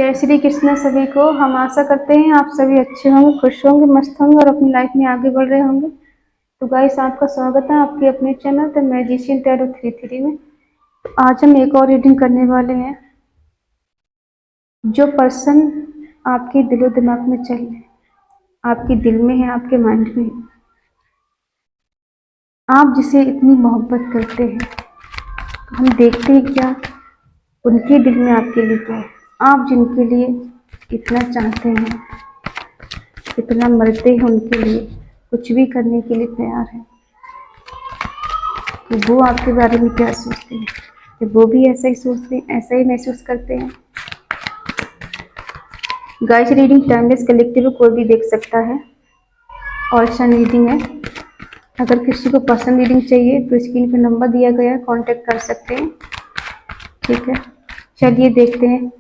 जय श्री कृष्ण सभी को। हम आशा करते हैं आप सभी अच्छे होंगे, खुश होंगे, मस्त होंगे और अपनी लाइफ में आगे बढ़ रहे होंगे। तो गाइस, आपका स्वागत है आपके अपने चैनल द मैजिशियन टैरो 33 में। तो आज हम एक और रीडिंग करने वाले हैं। जो पर्सन आपके दिलो दिमाग में चल रहे, आपके दिल में है, आपके माइंड में है, आप जिसे इतनी मोहब्बत करते हैं, हम देखते हैं क्या उनके दिल में आपके लिए क्या है। आप जिनके लिए इतना चाहते हैं, इतना मरते हैं उनके लिए, कुछ भी करने के लिए तैयार है, तो वो आपके बारे में क्या सोचते हैं? कि वो भी ऐसा ही सोचते हैं, ऐसा ही महसूस करते हैं? गाइस, रीडिंग टाइमलेस कलेक्टिव कोई भी देख सकता है और सन रीडिंग है। अगर किसी को पर्सनल रीडिंग चाहिए तो स्क्रीन पर नंबर दिया गया है, कांटेक्ट कर सकते हैं। ठीक है, चलिए देखते हैं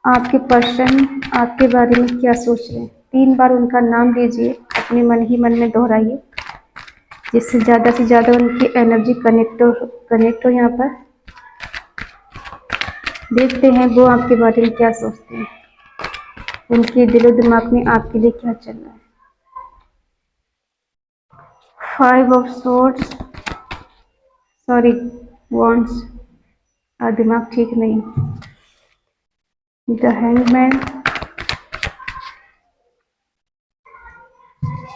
आपके पर्सन आपके बारे में क्या सोच रहे हैं। 3 बार उनका नाम लीजिए, अपने मन ही मन में दोहराइए, जिससे ज़्यादा से ज़्यादा उनकी एनर्जी कनेक्ट हो। यहाँ पर देखते हैं वो आपके बारे में क्या सोचते हैं, उनके दिलो दिमाग में आपके लिए क्या चल रहा है। 5 ऑफ सोर्ड्स, सॉरी, वॉन्ड्स, दिमाग ठीक नहीं। The hangman,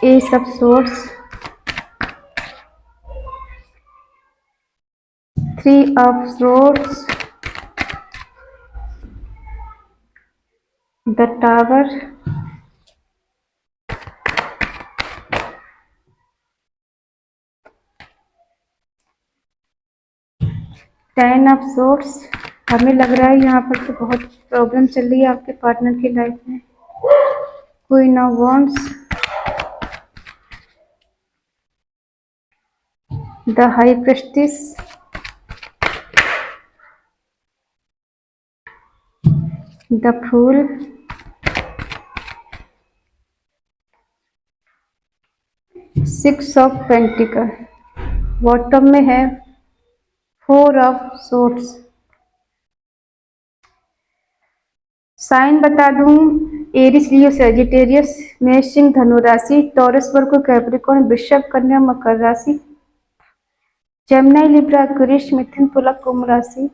S of swords, 3 of swords, the tower, ten of swords. हमें लग रहा है यहाँ पर तो बहुत प्रॉब्लम चल रही है आपके पार्टनर की लाइफ में। Queen of wands, the high priestess, the fool, six of pentacle. Bottom में है 4 ऑफ सोर्ड्स। साइन बता दूं, एरिस, लियो, सैजिटेरियस, मेष, सिंह, धनु राशि, टॉरस, वर्गो, कैप्रिकॉर्न, वृषभ, कन्या, मकर राशि, जेमिनी, लिब्रा, एक्वेरियस, मिथुन, तुला, कुंभ राशि।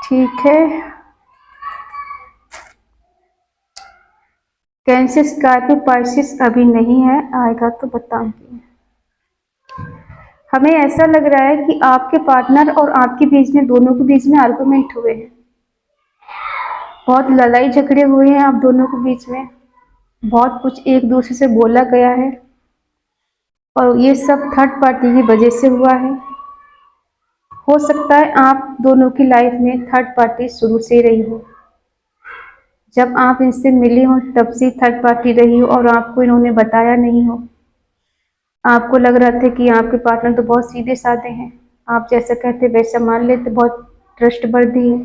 ठीक है, कैंसर, स्कॉर्पियो, पाइसिस अभी नहीं है, आएगा तो बताऊंगी। हमें ऐसा लग रहा है कि आपके पार्टनर और आपके बीच में, दोनों के बीच में आर्गुमेंट हुए हैं, बहुत लड़ाई झगड़े हुए हैं आप दोनों के बीच में, बहुत कुछ एक दूसरे से बोला गया है और ये सब थर्ड पार्टी की वजह से हुआ है। हो सकता है आप दोनों की लाइफ में थर्ड पार्टी शुरू से रही हो, जब आप इनसे मिली हो तब से थर्ड पार्टी रही हो और आपको इन्होंने बताया नहीं हो। आपको लग रहा था कि आपके पार्टनर तो बहुत सीधे साधे हैं, आप जैसा कहते वैसा मान लेते, बहुत ट्रस्टवर्दी है,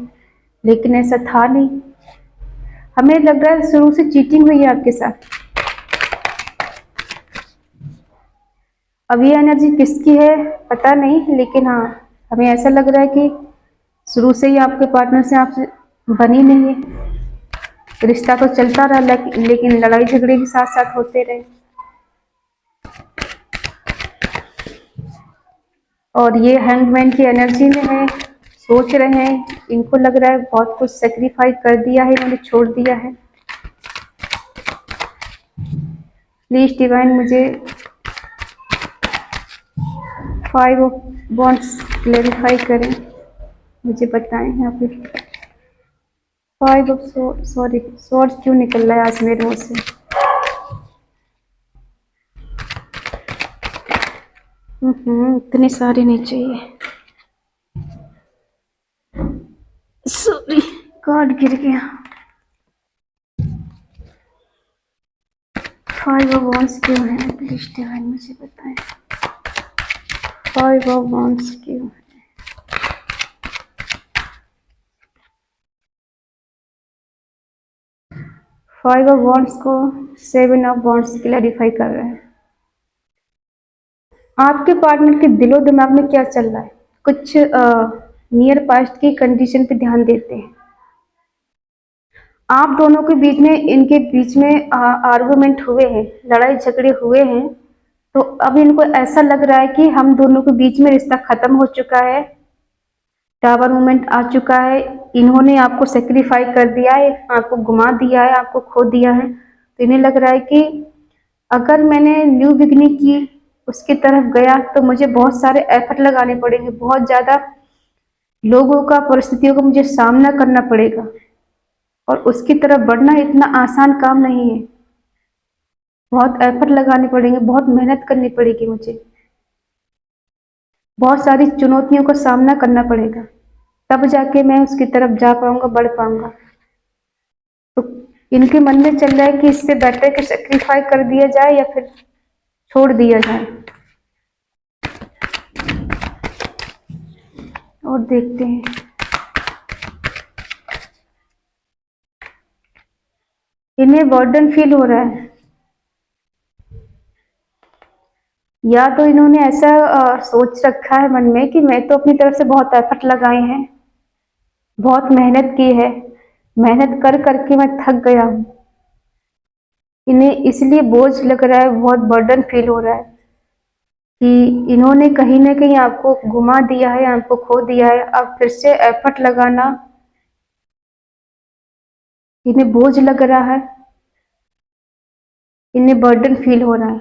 लेकिन ऐसा था नहीं। हमें लग रहा है शुरू से चीटिंग हुई है आपके साथ। अब ये एनर्जी किसकी है पता नहीं, लेकिन हाँ, हमें ऐसा लग रहा है कि शुरू से ही आपके पार्टनर से आपसे बनी नहीं है। रिश्ता तो चलता रहा, लेकिन लड़ाई झगड़े भी साथ साथ होते रहे। और ये हैंगमैन की एनर्जी में है, सोच रहे हैं, इनको लग रहा है बहुत कुछ सेक्रीफाइस कर दिया है इन्होंने, छोड़ दिया है। प्लीज डिवाइन मुझे 5 ऑफ वॉन्ड्स क्लेरिफाई करें, मुझे बताएं यहाँ पे। 5 ऑफ सॉरी स्वॉर्ड्स क्यों निकल रहा है आज मेरे मुंह से? इतने सारे नहीं चाहिए, सॉरी, कार्ड गिर गया। 5 ऑफ वॉन्ड्स क्यों है? प्लीज डिवाइन मुझे बताएं, 5 ऑफ वॉन्ड्स क्यों है? 5 ऑफ वॉन्ड्स को 7 ऑफ वॉन्ड्स क्लैरिफाई कर रहे हैं। आपके पार्टनर के दिलो दिमाग में क्या चल रहा है? कुछ नियर पास्ट की कंडीशन पे ध्यान देते हैं। आप दोनों के बीच में, इनके बीच में आर्गुमेंट हुए हैं, लड़ाई झगड़े हुए हैं, तो अब इनको ऐसा लग रहा है कि हम दोनों के बीच में रिश्ता खत्म हो चुका है, टावर मोमेंट आ चुका है, इन्होंने आपको सेक्रीफाई कर दिया है, आपको घुमा दिया है, आपको खो दिया है। तो इन्हें लग रहा है कि अगर मैंने न्यू बिगनिंग की, उसकी तरफ गया, तो मुझे बहुत सारे एफर्ट लगाने पड़ेंगे, बहुत ज़्यादा लोगों का, परिस्थितियों का मुझे सामना करना पड़ेगा, और उसकी तरफ बढ़ना इतना आसान काम नहीं है। बहुत एफर्ट लगाने पड़ेंगे, बहुत मेहनत करनी पड़ेगी मुझे, बहुत सारी चुनौतियों का सामना करना पड़ेगा, तब जाके मैं उसकी तरफ जा पाऊंगा, बढ़ पाऊंगा। तो इनके मन में चल रहा है कि इससे बेटर कि सेक्रीफाई कर दिया जाए या फिर छोड़ दिया जाए। और देखते हैं, इन्हें बर्डन फील हो रहा है, या तो इन्होंने ऐसा सोच रखा है मन में कि मैं तो अपनी तरफ से बहुत एफर्ट लगाए हैं, बहुत मेहनत की है, मेहनत कर करके मैं थक गया हूँ। इन्हें इसलिए बोझ लग रहा है, बहुत बर्डन फील हो रहा है कि इन्होंने कहीं ना कहीं आपको घुमा दिया है, आपको खो दिया है। अब फिर से एफर्ट लगाना इन्हें बोझ लग रहा है, इन्हें बर्डन फील हो रहा है,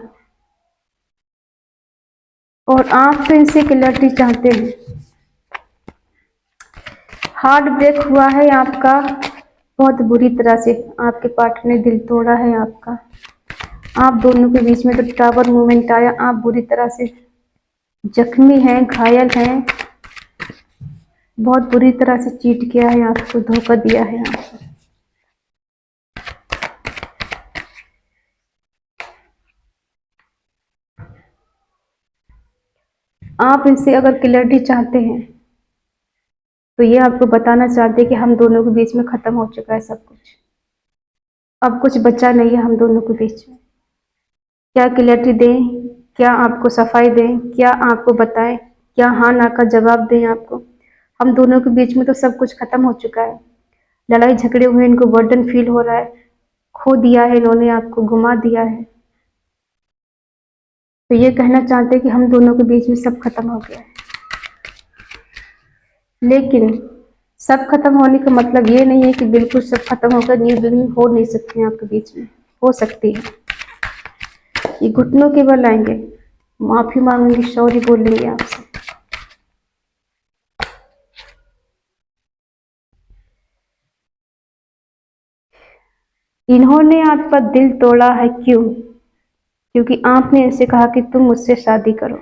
और आप तो इनसे क्लैरिटी चाहते हैं। हार्ट ब्रेक हुआ है आपका, बहुत बुरी तरह से आपके पार्टनर ने दिल तोड़ा है आपका। आप दोनों के बीच में तो टावर मूवमेंट आया, आप बुरी तरह से जख्मी हैं, घायल हैं, बहुत बुरी तरह से चीट किया है आपको, धोखा दिया है आपको। आप इनसे अगर क्लैरिटी चाहते हैं तो ये आपको बताना चाहते हैं कि हम दोनों के बीच में खत्म हो चुका है सब कुछ, अब कुछ बचा नहीं है हम दोनों के बीच में। क्या क्लैरिटी दें, क्या आपको सफाई दें, क्या आपको बताएं, क्या हाँ ना का जवाब दें आपको? हम दोनों के बीच में तो सब कुछ खत्म हो चुका है, लड़ाई झगड़े हुए, इनको बर्डन फील हो रहा है, खो दिया है इन्होंने, आपको घुमा दिया है। तो ये कहना चाहते हैं कि हम दोनों के बीच में सब खत्म हो गया है। लेकिन सब खत्म होने का मतलब ये नहीं है कि बिल्कुल सब खत्म होकर न्यू बिगिनिंग हो नहीं सकती है आपके बीच में, हो सकती है। ये घुटनों के बल आएंगे, माफी मांगेंगे, सॉरी बोलेंगे आपसे। इन्होंने आपका दिल तोड़ा है, क्यों? क्योंकि आपने इनसे कहा कि तुम मुझसे शादी करो,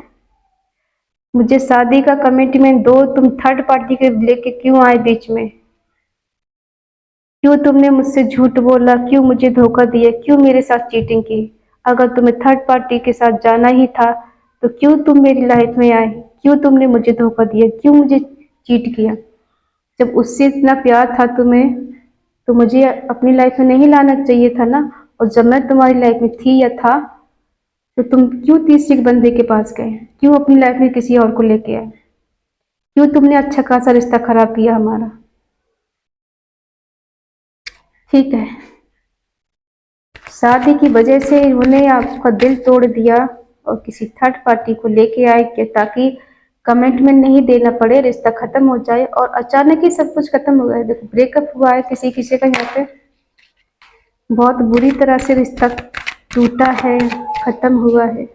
मुझे शादी का कमिटमेंट दो, तुम थर्ड पार्टी के लेके क्यों आए बीच में? क्यों तुमने मुझसे झूठ बोला, क्यों मुझे धोखा दिया, क्यों मेरे साथ चीटिंग की? अगर तुम्हें थर्ड पार्टी के साथ जाना ही था तो क्यों तुम मेरी लाइफ में आए? क्यों तुमने मुझे धोखा दिया, क्यों मुझे चीट किया? जब उससे इतना प्यार था तुम्हें, तो मुझे अपनी लाइफ में नहीं लाना चाहिए था ना? और जब मैं तुम्हारी लाइफ में थी या था, तो तुम क्यों तीसरे बंदे के पास गए? क्यों अपनी लाइफ में किसी और को लेके आए? क्यों तुमने अच्छा खासा रिश्ता खराब किया हमारा? ठीक है, शादी की वजह से इन्होंने आपका दिल तोड़ दिया और किसी थर्ड पार्टी को लेके आए कि ताकि कमिटमेंट नहीं देना पड़े, रिश्ता खत्म हो जाए, और अचानक ही सब कुछ खत्म हो गया। देखो, ब्रेकअप हुआ है किसी किसी का यहाँ पे, बहुत बुरी तरह से रिश्ता टूटा है, खत्म हुआ है।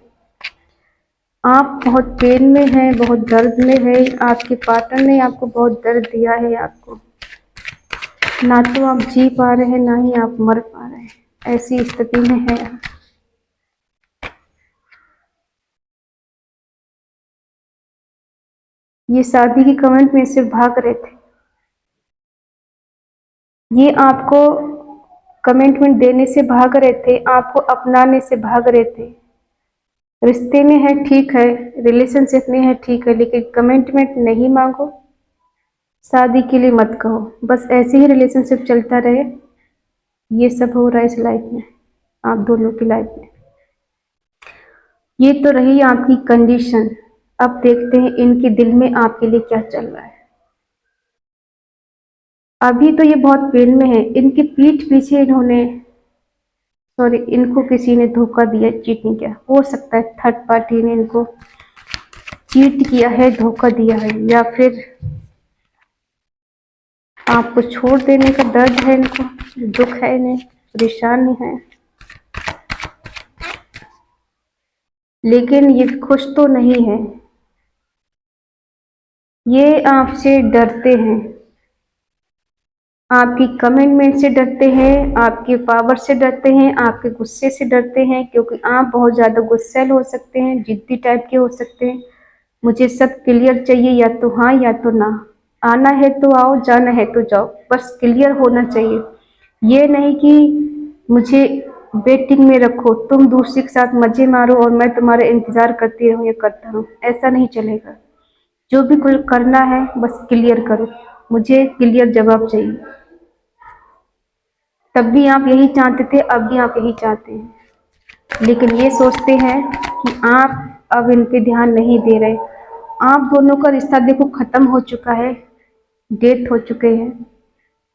आप बहुत पेन में हैं, बहुत दर्द में है, आपके पार्टनर ने आपको बहुत दर्द दिया है आपको, ना तो आप जी पा रहे हैं, ना ही आप मर पा रहे हैं, ऐसी स्थिति में है आप। ये शादी की कमेंट में से भाग रहे थे, ये आपको कमिटमेंट देने से भाग रहे थे, आपको अपनाने से भाग रहे थे। रिश्ते में है ठीक है, रिलेशनशिप में है ठीक है, लेकिन कमिटमेंट नहीं मांगो, शादी के लिए मत कहो, बस ऐसे ही रिलेशनशिप चलता रहे। ये सब हो रहा है इस लाइफ में, आप दोनों की लाइफ में। ये तो रही आपकी कंडीशन। अब देखते हैं इनके दिल में आपके लिए क्या चल रहा है। अभी तो ये बहुत पेन में है। इनकी पीठ पीछे इन्होंने, सॉरी, इनको किसी ने धोखा दिया, चीटिंग किया। हो सकता है थर्ड पार्टी ने इनको चीट किया है, धोखा दिया है, या फिर आपको छोड़ देने का दर्द है इनको, दुख है इन्हें, परेशानी है। लेकिन ये खुश तो नहीं है। ये आपसे डरते हैं, आपकी कमिटमेंट से डरते हैं, आपके पावर से डरते हैं, आपके गुस्से से डरते हैं, क्योंकि आप बहुत ज़्यादा गुस्सैल हो सकते हैं, जिद्दी टाइप के हो सकते हैं। मुझे सब क्लियर चाहिए, या तो हाँ या तो ना। आना है तो आओ, जाना है तो जाओ, बस क्लियर होना चाहिए। ये नहीं कि मुझे वेटिंग में रखो, तुम दूसरे के साथ मजे मारो और मैं तुम्हारा इंतजार करती रहूं या करता रहूं। ऐसा नहीं चलेगा। जो भी कुछ करना है बस क्लियर करो, मुझे क्लियर जवाब चाहिए। तब भी आप यही चाहते थे, अब भी आप यही चाहते हैं, लेकिन ये सोचते हैं कि आप अब इन पे ध्यान नहीं दे रहे। आप दोनों का रिश्ता देखो खत्म हो चुका है, डेथ हो चुके हैं,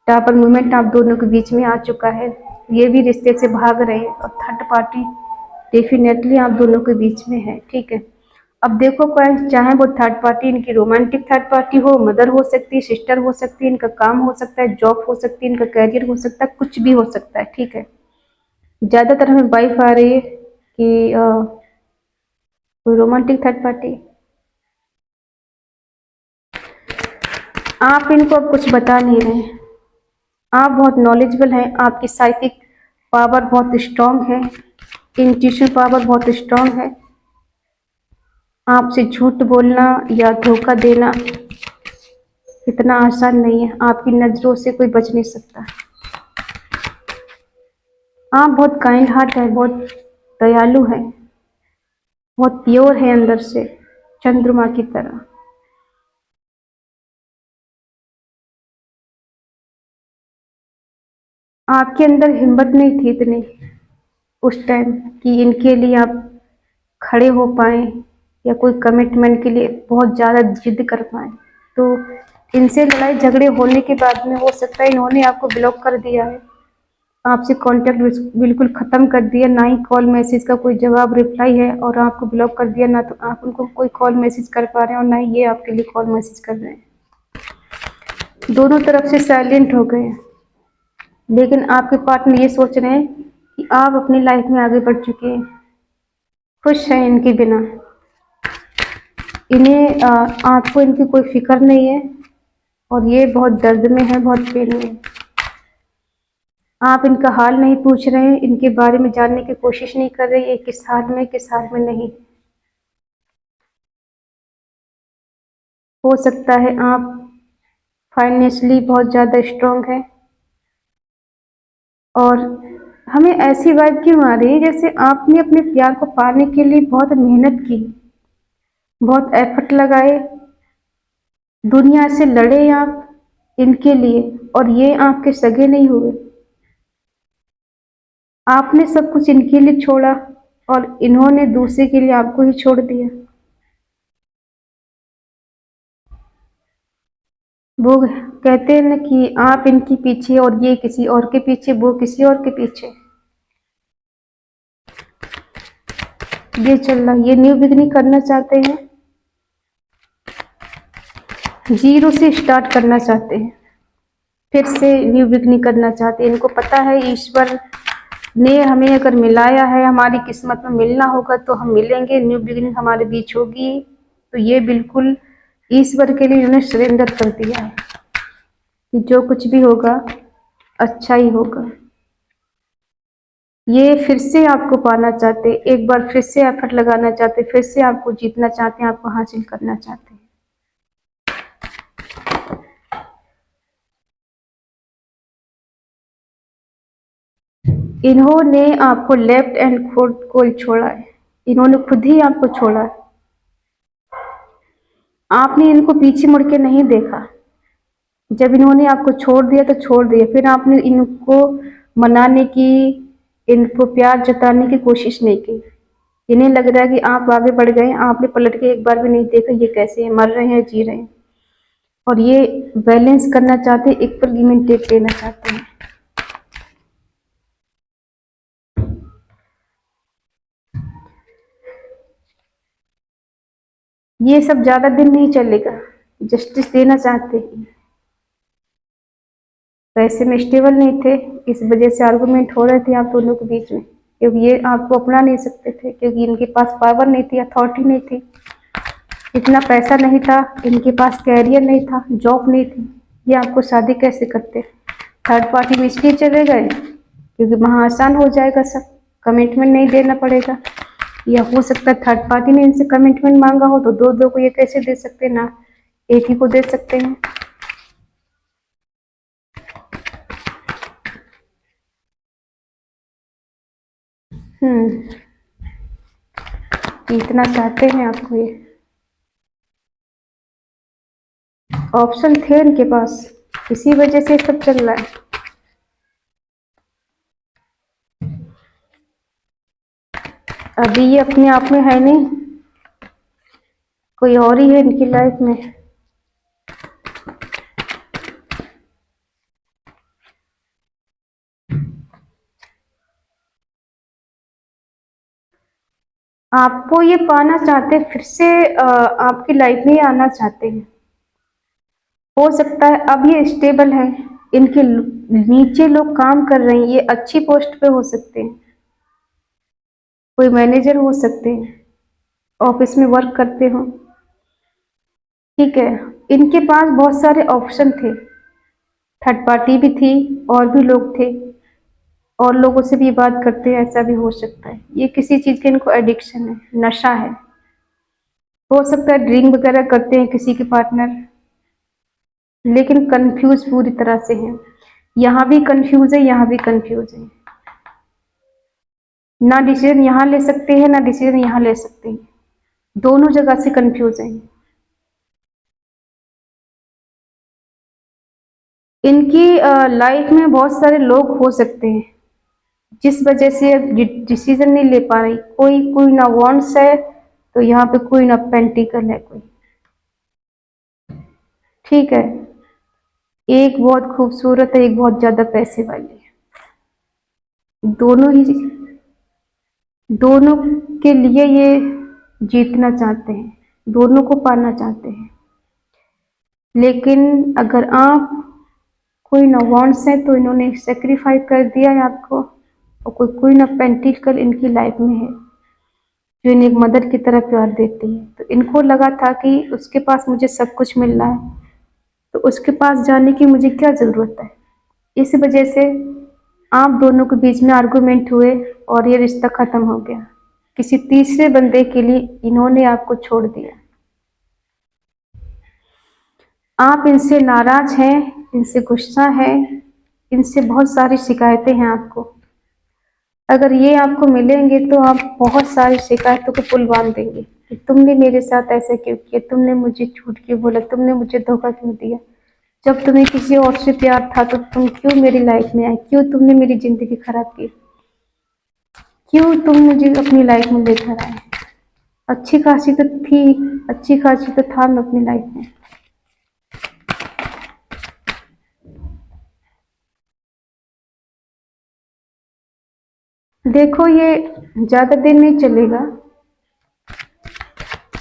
टापर मूवमेंट आप दोनों के बीच में आ चुका है। ये भी रिश्ते से भाग रहे हैं और थर्ड पार्टी डेफिनेटली आप दोनों के बीच में है, ठीक है। अब देखो कोई, चाहे वो थर्ड पार्टी, इनकी रोमांटिक थर्ड पार्टी हो, मदर हो सकती है, सिस्टर हो सकती है, इनका काम हो सकता है, जॉब हो सकती है, इनका कैरियर हो सकता है, कुछ भी हो सकता है, ठीक है। ज्यादातर हमें वाइफ आ रही है कि कोई रोमांटिक थर्ड पार्टी। आप इनको अब कुछ बता नहीं रहे। आप बहुत नॉलेजेबल हैं, आपकी साइकिक पावर बहुत स्ट्रांग है, इंट्यूशन पावर बहुत स्ट्रांग है। आपसे झूठ बोलना या धोखा देना इतना आसान नहीं है। आपकी नजरों से कोई बच नहीं सकता। आप बहुत काइंड हार्ट है, बहुत दयालु है, बहुत प्योर है अंदर से, चंद्रमा की तरह। आपके अंदर हिम्मत नहीं थी इतनी उस टाइम कि इनके लिए आप खड़े हो पाए, या कोई कमिटमेंट के लिए बहुत ज़्यादा जिद कर पाए। तो इनसे लड़ाई झगड़े होने के बाद में हो सकता है इन्होंने आपको ब्लॉक कर दिया है, आपसे कांटेक्ट बिल्कुल ख़त्म कर दिया, ना ही कॉल मैसेज का कोई जवाब रिप्लाई है, और आपको ब्लॉक कर दिया, ना तो आप उनको कोई कॉल मैसेज कर पा रहे हैं और ना ही ये आपके लिए कॉल मैसेज कर रहे हैं। दोनों तरफ से साइलेंट हो गए हैं। लेकिन आपके पार्टनर ये सोच रहे हैं कि आप अपनी लाइफ में आगे बढ़ चुके हैं, खुश हैं इनके बिना। इन्हें आपको इनकी कोई फिक्र नहीं है, और ये बहुत दर्द में है, बहुत पेन में है। आप इनका हाल नहीं पूछ रहे हैं, इनके बारे में जानने की कोशिश नहीं कर रहे, ये किस हाल में किस हाल में नहीं। हो सकता है आप फाइनेंशियली बहुत ज़्यादा स्ट्रांग है, और हमें ऐसी वाइब क्यों आ रही है जैसे आपने अपने प्यार को पाने के लिए बहुत मेहनत की, बहुत एफर्ट लगाए, दुनिया से लड़े आप इनके लिए, और ये आपके सगे नहीं हुए। आपने सब कुछ इनके लिए छोड़ा और इन्होंने दूसरे के लिए आपको ही छोड़ दिया। वो कहते हैं ना कि आप इनके पीछे और ये किसी और के पीछे, वो किसी और के पीछे। ये चल रहा, ये न्यू बिगनिंग करना चाहते हैं, जीरो से स्टार्ट करना चाहते हैं, फिर से न्यू बिगनिंग करना चाहते हैं। इनको पता है ईश्वर ने हमें अगर मिलाया है, हमारी किस्मत में मिलना होगा तो हम मिलेंगे, न्यू बिगनिंग हमारे बीच होगी। तो ये बिल्कुल ईश्वर के लिए इन्होंने सरेंडर कर दिया है कि जो कुछ भी होगा अच्छा ही होगा। ये फिर से आपको पाना चाहते, एक बार फिर से एफर्ट लगाना चाहते, फिर से आपको जीतना चाहते हैं, आपको हासिल करना चाहते हैं। इन्होंने आपको लेफ्ट एंड को छोड़ा है, इन्होंने खुद ही आपको छोड़ा है। आपने इनको पीछे मुड़ के नहीं देखा। जब इन्होंने आपको छोड़ दिया तो छोड़ दिया, फिर आपने इनको मनाने की, इनको प्यार जताने की कोशिश नहीं की। इन्हें लग रहा है कि आप आगे बढ़ गए, आपने पलट के एक बार भी नहीं देखा ये कैसे है, मर रहे हैं जी रहे हैं, और ये बैलेंस करना चाहते हैं, इक्वल गिव एंड टेक लेना चाहते हैं। ये सब ज्यादा दिन नहीं चलेगा, जस्टिस देना चाहते हैं। पैसे में स्टेबल नहीं थे, इस वजह से आर्गुमेंट हो रहे थे आप दोनों के बीच में, क्योंकि ये आपको अपना नहीं सकते थे, क्योंकि इनके पास पावर नहीं थी, अथॉरिटी नहीं थी, इतना पैसा नहीं था, इनके पास कैरियर नहीं था, जॉब नहीं थी, ये आपको शादी कैसे करते। थर्ड पार्टी में इसलिए चले गए क्योंकि वहाँ आसान हो जाएगा, सब कमिटमेंट नहीं देना पड़ेगा, या हो सकता है थर्ड पार्टी ने इनसे कमिटमेंट मांगा हो, तो दो दो को ये कैसे दे सकते हैं, ना एक ही को दे सकते हैं। इतना चाहते हैं आपको ये, ऑप्शन थे इनके पास, इसी वजह से सब चल रहा है। अभी ये अपने आप में है नहीं, कोई और ही है इनकी लाइफ में। आपको ये पाना चाहते हैं, फिर से आपकी लाइफ में ही आना चाहते हैं। हो सकता है अब ये स्टेबल है, इनके नीचे लोग काम कर रहे हैं, ये अच्छी पोस्ट पे हो सकते हैं, कोई मैनेजर हो सकते हैं, ऑफिस में वर्क करते हो, ठीक है। इनके पास बहुत सारे ऑप्शन थे, थर्ड पार्टी भी थी, और भी लोग थे, और लोगों से भी बात करते हैं, ऐसा भी हो सकता है। ये किसी चीज के इनको एडिक्शन है, नशा है, हो सकता है ड्रिंक वगैरह करते हैं किसी के पार्टनर, लेकिन कंफ्यूज पूरी तरह से है, यहाँ भी कंफ्यूज है, यहाँ भी कंफ्यूज है, ना डिसीजन यहाँ ले सकते हैं, ना डिसीजन यहाँ ले सकते हैं, दोनों जगह से कंफ्यूज है। इनकी लाइफ में बहुत सारे लोग हो सकते हैं जिस वजह से डिसीजन नहीं ले पा रही, कोई कोई ना वॉन्ट्स है, तो यहाँ पे कोई ना पेंटिकल है कोई, ठीक है। एक बहुत खूबसूरत है, एक बहुत ज्यादा पैसे वाली है, दोनों के लिए ये जीतना चाहते हैं, दोनों को पाना चाहते हैं, लेकिन अगर आप कोई ना वॉन्ट्स है तो इन्होंने सेक्रीफाइस कर दिया है आपको, और कोई कोई ना पेंटिकल इनकी लाइफ में है जो इन्हें एक मदर की तरह प्यार देती है, तो इनको लगा था कि उसके पास मुझे सब कुछ मिल रहा है, तो उसके पास जाने की मुझे क्या जरूरत है। इस वजह से आप दोनों के बीच में आर्गुमेंट हुए और ये रिश्ता खत्म हो गया, किसी तीसरे बंदे के लिए इन्होंने आपको छोड़ दिया। आप इनसे नाराज हैं, इनसे गुस्सा है, इनसे बहुत सारी शिकायतें हैं आपको, अगर ये आपको मिलेंगे तो आप बहुत सारी शिकायतों को पुल बांध देंगे कि तुमने मेरे साथ ऐसा क्यों किया, तुमने मुझे झूठ क्यों बोला, तुमने मुझे धोखा क्यों दिया, जब तुम्हें किसी और से प्यार था तो तुम क्यों मेरी लाइफ में आए, क्यों तुमने मेरी जिंदगी खराब की, क्यों तुम मुझे अपनी लाइफ में लेकर आए। अच्छी खासी तो थी, अच्छी खासी तो था मैं अपनी लाइफ में। देखो ये ज्यादा दिन नहीं चलेगा,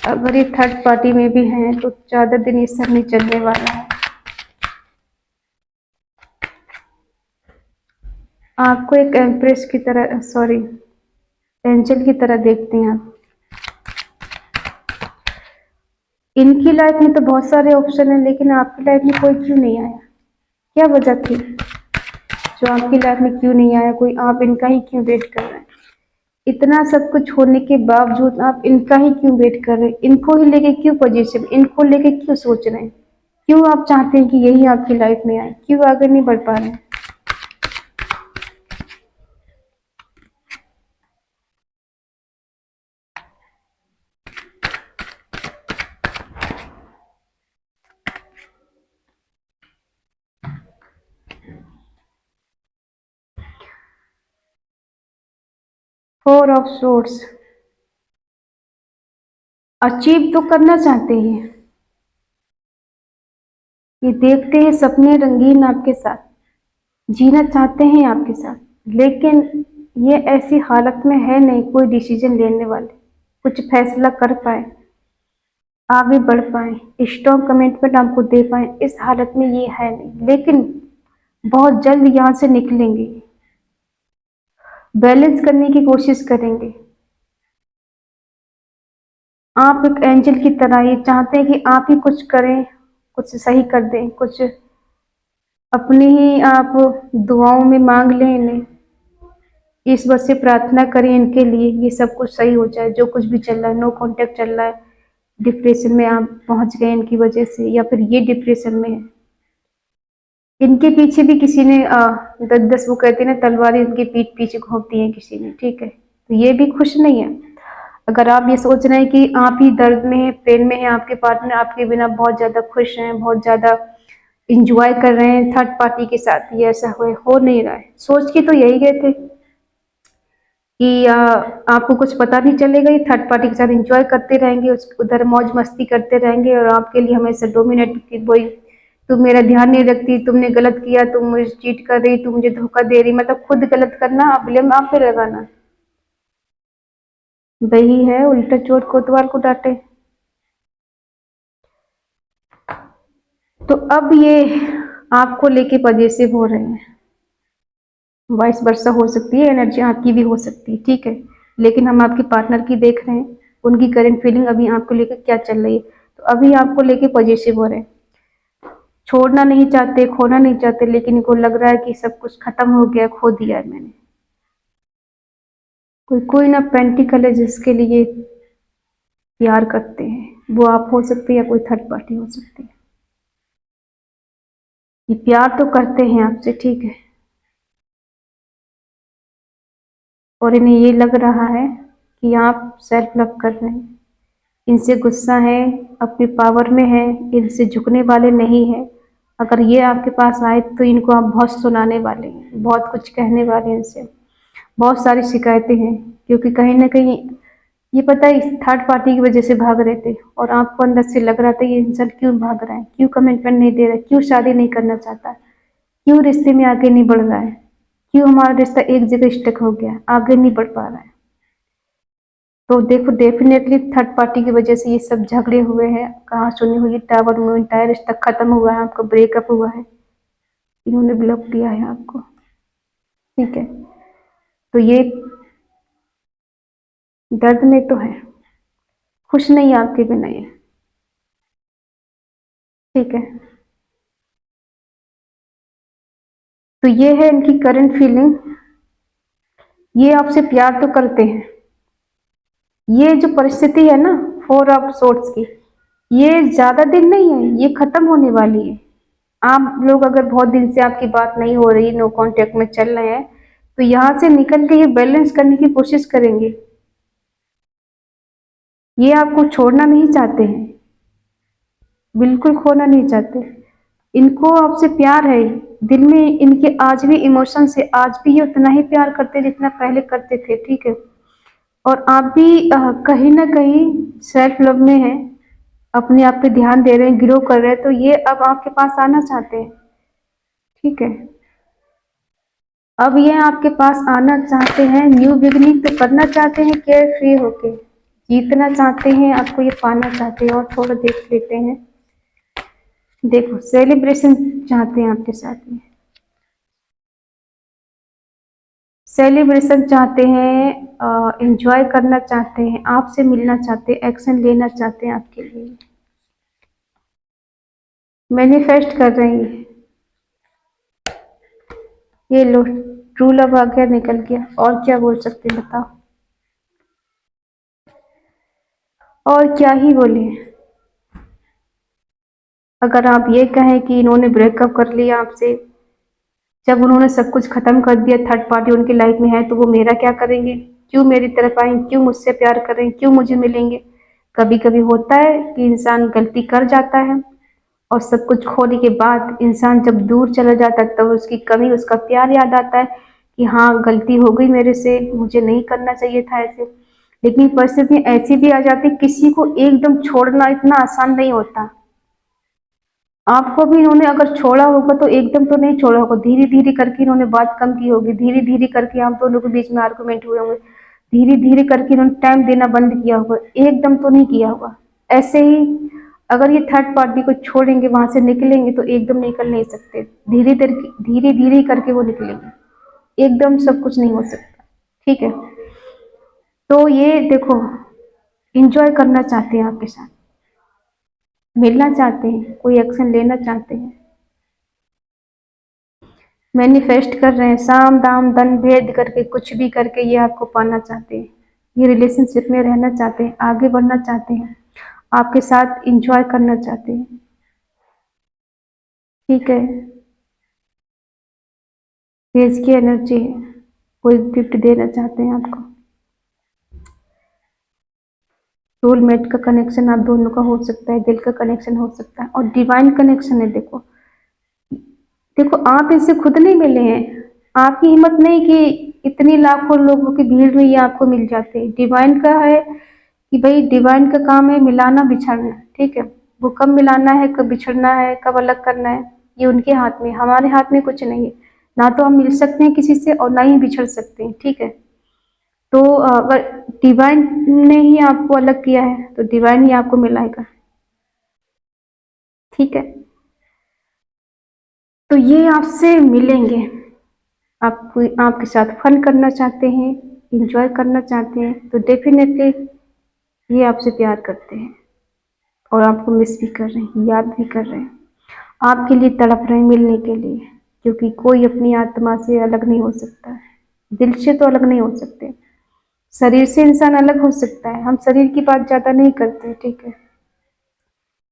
अगर ये थर्ड पार्टी में भी हैं तो ज्यादा दिन ये सब नहीं चलने वाला है। आपको एक एम्प्रेस की तरह, सॉरी, एंजल की तरह देखते हैं आप। इनकी लाइफ में तो बहुत सारे ऑप्शन हैं, लेकिन आपकी लाइफ में कोई क्यों नहीं आया, क्या वजह थी जो आपकी लाइफ में क्यों नहीं आया, कोई आप इनका ही क्यों वेट कर रहे हैं, इतना सब कुछ होने के बावजूद आप इनका ही क्यों वेट कर रहे हैं, इनको ही लेके क्यों पोजीशन, इनको लेके क्यों सोच रहे हैं, क्यों आप चाहते हैं कि यही आपकी लाइफ में आए, क्यों आगे नहीं बढ़ पा रहे हैं। 4 ऑफ सोर्ड्स, अचीव तो करना चाहते हैं, ये देखते हैं सपने रंगीन आपके साथ, जीना चाहते हैं आपके साथ, लेकिन ये ऐसी हालत में है नहीं कोई डिसीजन लेने वाले, कुछ फैसला कर पाए, आगे बढ़ पाए, स्ट्रॉन्ग कमिटमेंट आपको दे पाए, इस हालत में ये है नहीं। लेकिन बहुत जल्द यहाँ से निकलेंगे, बैलेंस करने की कोशिश करेंगे। आप एक एंजल की तरह ये चाहते हैं कि आप ही कुछ करें, कुछ सही कर दें, कुछ अपनी ही आप दुआओं में मांग लें इन्हें, ईश्वर से प्रार्थना करें इनके लिए ये सब कुछ सही हो जाए। जो कुछ भी चल रहा है, नो कांटेक्ट चल रहा है, डिप्रेशन में आप पहुंच गए इनकी वजह से, या फिर ये डिप्रेशन में है, इनके पीछे भी किसी ने 10-10 वो कहते हैं ना तलवारें इनके पीठ पीछे घोंपती हैं किसी ने, ठीक है। तो ये भी खुश नहीं है। अगर आप ये सोच रहे हैं कि आप ही दर्द में है, पेन में है, आपके पार्टनर आपके बिना बहुत ज्यादा खुश हैं, बहुत ज्यादा इंजॉय कर रहे हैं थर्ड पार्टी के साथ, ये ऐसा हो नहीं रहा है। सोच के तो यही गए थे कि आपको कुछ पता नहीं चलेगा, ये थर्ड पार्टी के साथ एंजॉय करते रहेंगे, उधर मौज मस्ती करते रहेंगे, और आपके लिए हमेशा डोमिनेट की वही, तुम मेरा ध्यान नहीं रखती, तुमने गलत किया, तुम मुझे चीट कर रही, तुम मुझे धोखा दे रही, मतलब खुद गलत करना, ब्लेम आप पे लगाना, वही है उल्टा चोट कोतवाल को डांटे। तो अब ये आपको लेके पजेसिव हो रहे हैं, वाइस वर्सा हो सकती है, एनर्जी आपकी भी हो सकती है, ठीक है। लेकिन हम आपके पार्टनर की देख रहे हैं, उनकी करंट फीलिंग अभी आपको लेकर क्या चल रही है। तो अभी आपको लेके पॉजिटिव हो रहे हैं, छोड़ना नहीं चाहते, खोना नहीं चाहते, लेकिन इनको लग रहा है कि सब कुछ खत्म हो गया, खो दिया है मैंने। कोई ना पेंटिकल है जिसके लिए प्यार करते हैं, वो आप हो सकते हैं या कोई थर्ड पार्टी हो सकती है। ये प्यार तो करते हैं आपसे, ठीक है, और इन्हें ये लग रहा है कि आप सेल्फ लव कर रहे हैं, इनसे गुस्सा है, अपनी पावर में है, इनसे झुकने वाले नहीं है। अगर ये आपके पास आए तो इनको आप बहुत सुनाने वाले हैं, बहुत कुछ कहने वाले हैं, इनसे बहुत सारी शिकायतें हैं, क्योंकि कहीं ना कहीं ये पता है थर्ड पार्टी की वजह से भाग रहे थे, और आपको अंदर से लग रहा था ये इंसान क्यों भाग रहा है, क्यों कमिटमेंट नहीं दे रहा है, क्यों शादी नहीं करना चाहता, क्यों रिश्ते में आगे नहीं बढ़ रहा है, क्यों हमारा रिश्ता एक जगह स्टक हो गया, आगे नहीं बढ़ पा रहा है। तो देखो डेफिनेटली थर्ड पार्टी की वजह से ये सब झगड़े हुए हैं, कहाँ सुनी हुई टावर में इंटायर रिश्ता खत्म हुआ है, आपका ब्रेकअप हुआ है, इन्होंने ब्लॉक किया है आपको, ठीक है। तो ये दर्द में तो है, खुश नहीं आपके बिना ये, ठीक है। तो ये है इनकी करंट फीलिंग, ये आपसे प्यार तो करते हैं, ये जो परिस्थिति है ना 4 ऑफ सोर्ड्स की, ये ज्यादा दिन नहीं है, ये खत्म होने वाली है। आप लोग अगर बहुत दिन से आपकी बात नहीं हो रही, नो कांटेक्ट में चल रहे हैं, तो यहाँ से निकल के ये बैलेंस करने की कोशिश करेंगे। ये आपको छोड़ना नहीं चाहते हैं, बिल्कुल खोना नहीं चाहते, इनको आपसे प्यार है, दिल में इनके आज भी इमोशन से आज भी ये उतना ही प्यार करते जितना पहले करते थे, ठीक है। और आप भी कहीं ना कहीं सेल्फ लव में है, अपने आप पे ध्यान दे रहे हैं, ग्रो कर रहे हैं, तो ये अब आपके पास आना चाहते हैं, ठीक है। अब ये आपके पास आना चाहते हैं, न्यू बिगनिंग तो करना चाहते हैं, केयर फ्री होके जीतना चाहते हैं, आपको ये पाना चाहते हैं। और थोड़ा देख लेते हैं, देखो सेलिब्रेशन चाहते हैं आपके साथ में, सेलिब्रेशन चाहते हैं, एंजॉय करना चाहते हैं, आपसे मिलना चाहते हैं, एक्शन लेना चाहते हैं आपके लिए, मैनिफेस्ट कर रहे हैं। ये लो ट्रू लव आ गया, निकल गया, और क्या बोल सकते हैं बताओ, और क्या ही बोले। अगर आप ये कहें कि इन्होंने ब्रेकअप कर लिया आपसे, जब उन्होंने सब कुछ खत्म कर दिया, थर्ड पार्टी उनकी लाइफ में है, तो वो मेरा क्या करेंगे, क्यों मेरी तरफ आए, क्यों मुझसे प्यार करें, क्यों मुझे मिलेंगे। कभी कभी होता है कि इंसान गलती कर जाता है, और सब कुछ खोने के बाद इंसान जब दूर चला जाता है, तब उसकी कमी, उसका प्यार याद आता है कि हाँ गलती हो गई मेरे से, मुझे नहीं करना चाहिए था ऐसे। लेकिन परिस्थितियां ऐसी भी आ जाती, किसी को एकदम छोड़ना इतना आसान नहीं होता। आपको भी इन्होंने अगर छोड़ा होगा तो एकदम तो नहीं छोड़ा होगा, धीरे धीरे करके इन्होंने बात कम की होगी, धीरे धीरे करके आप दोनों के बीच में आर्गुमेंट हुए होंगे, धीरे धीरे करके इन्होंने टाइम देना बंद किया होगा, एकदम तो नहीं किया होगा। ऐसे ही अगर ये थर्ड पार्टी को छोड़ेंगे, वहां से निकलेंगे तो एकदम निकल नहीं सकते, धीरे धीरे करके वो निकलेंगे, एकदम सब कुछ नहीं हो सकता। ठीक है, तो ये देखो, इंजॉय करना चाहते हैं आपके साथ, मिलना चाहते हैं, कोई एक्शन लेना चाहते हैं, मैनिफेस्ट कर रहे हैं, साम दाम दंड भेद करके कुछ भी करके ये आपको पाना चाहते हैं, ये रिलेशनशिप में रहना चाहते हैं, आगे बढ़ना चाहते हैं, आपके साथ इंजॉय करना चाहते हैं। ठीक है, पेज की एनर्जी है, कोई गिफ्ट देना चाहते हैं आपको, सोलमेट का कनेक्शन आप दोनों का हो सकता है, दिल का कनेक्शन हो सकता है, और डिवाइन कनेक्शन है। देखो देखो, आप इनसे खुद नहीं मिले हैं, आपकी हिम्मत नहीं कि इतनी लाखों लोगों की भीड़ में ये आपको मिल जाते हैं। डिवाइन का है कि भाई, डिवाइन का काम है मिलाना बिछड़ना। ठीक है, वो कब मिलाना है, कब बिछड़ना है, कब अलग करना है, ये उनके हाथ में, हमारे हाथ में कुछ नहीं है। ना तो हम मिल सकते हैं किसी से और ना ही बिछड़ सकते हैं। ठीक है, तो अगर डिवाइन ने ही आपको अलग किया है तो डिवाइन ही आपको मिलाएगा। ठीक है, तो ये आपसे मिलेंगे, आप आपके साथ फन करना चाहते हैं, इंजॉय करना चाहते हैं, तो डेफिनेटली ये आपसे प्यार करते हैं और आपको मिस भी कर रहे हैं, याद भी कर रहे हैं, आपके लिए तड़प रहे हैं मिलने के लिए, क्योंकि कोई अपनी आत्मा से अलग नहीं हो सकता है, दिल से तो अलग नहीं हो सकते, शरीर से इंसान अलग हो सकता है, हम शरीर की बात ज़्यादा नहीं करते। ठीक है,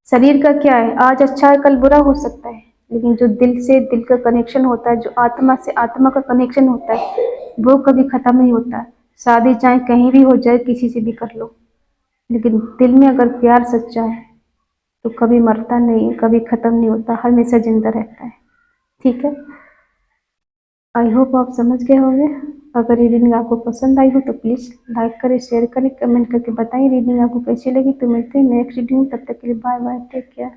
शरीर का क्या है, आज अच्छा है कल बुरा हो सकता है, लेकिन जो दिल से दिल का कनेक्शन होता है, जो आत्मा से आत्मा का कनेक्शन होता है, वो कभी खत्म नहीं होता है। शादी चाहे कहीं भी हो जाए, किसी से भी कर लो, लेकिन दिल में अगर प्यार सच्चा है तो कभी मरता नहीं है, कभी खत्म नहीं होता, हमेशा जिंदा रहता है। ठीक है, आई होप आप समझ गए होंगे। अगर ये रीडिंग आपको पसंद आई हो तो प्लीज़ लाइक करें, शेयर करें, कमेंट करके बताएं रीडिंग आपको कैसी लगी। तो मिलते हैं नेक्स्ट रीडिंग, तब तक के लिए बाय बाय, टेक केयर।